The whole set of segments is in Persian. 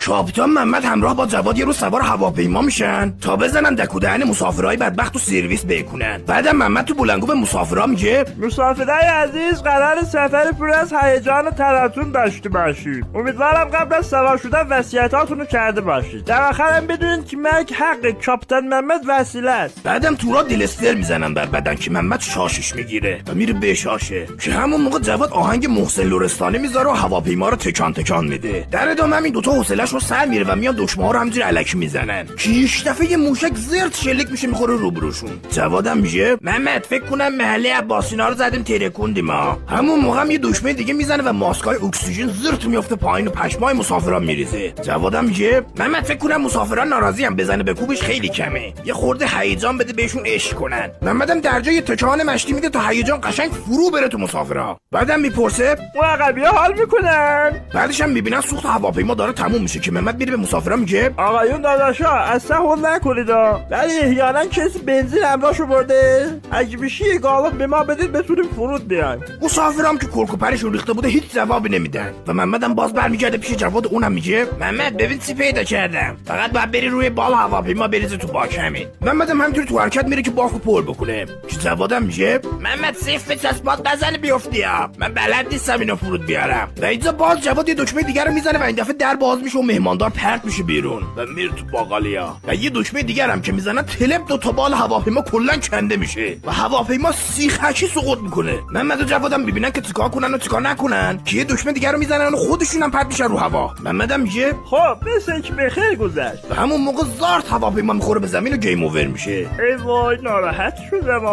کاپیتان محمد همراه با جواد یه روز سوار هواپیما میشن تا بزنن دکودهن مسافرای بدبخت و سرویس بکنن. بعدم محمد تو بلندگو به مسافرا میگه مسافرای عزیز، قرار سفر پر از هیجان و تلاطم داشته باشید. امیدوارم قبل از سوار شدن وصیتاتونو کرده باشید. در آخرم بدونید که مرگ حق کاپیتان محمد وسیله است. بعدم تورا دلستر میزنن بر بدن که محمد شاشش میگیره و میره بشاشه که همون موقع جواد آهنگ محسن لرستانی میذاره و هواپیما رو تکان تکان میده. در ادامه همین دوتا حوصله‌اش رو سر میره و میان دکمه‌ها رو همینجوری الکی میزنن که یک دفعه یه موشک زرت شلیک میشه میخوره روبروشون. جوادم میگه محمد فکر کنم محله عباسینا رو زدیم ترکوندیم ها. همون موقع هم یه دکمه دیگه میزنه و ماسکای اکسیژن زرت میفته پایین و پشمای مسافران میریزه. جوادم میگه محمد فکر کنم مسافران ناراضی هم بزنه به کوبش خیلی کمه. یه خورده هیجان بده بهشون عشق کنن. محمدم درجا یه تکان مشتی میده تا هیجان قشنگ فرو بره تو مسافرا. بعدم میپرسه عقبی‌ها حال میکنن. بعدش هم میبینن سوخت هواپیما داره تموم میشه که محمد میره به مسافرا میگه آقایون داداشا اصلا هول نکنید ولی احیانا کسی بنزین همراهشو برده. اگه بشه گالون به ما بدید بتونیم فرود بیایم. مسافرام که کرکوپرشون ریخته بوده هیچ جوابی نمیدن و محمدم باز برمیگرده پیش جواد. اونم میگه محمد ببین چی پیدا کردم، فقط باید بری روی بال هواپیما بریزه تو باک. همین. محمدم همینطوری تو حرکت میره که باکو پر بکنه که جوادم میگه محمد سیف به چسبات نزنه بیفتی ها، من بلد نیستم اینو فرود بیارم. و اینجا باز جواد یه دکمه دیگه رو میزنه و این دفعه در باز میشه و مهماندار پرت میشه بیرون و میره تو باقالیا. و یه دکمه دیگه هم که میزنن تلپ دو تا بال هواپیما کلا کنده میشه و هواپیما سیخکی سقوط میکنه. محمد و جوادم میبینن که چیکار کنن و چیکار نکنن که یه دکمه دیگه رو میزنن و خودشون هم پرت میشن رو هوا. محمدم میگه خب مثل که بخیر گذشت. و همون موقع زارت هواپیما میخوره به زمین و گیم اوور میشه. ای وای ناراحت شدم.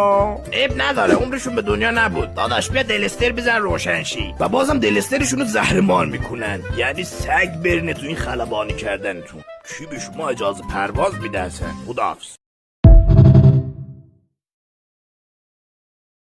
عیب نداره، عمرشون به دنیا نبود. داداش بیا دلستر بزن روشن شی. و بازم دلسترشون رو زهرمار میکنن، یعنی سگ برنه تو این خلبانی کردنتون. کی به شما اجازه پرواز میده اصلا؟ خداحافظ.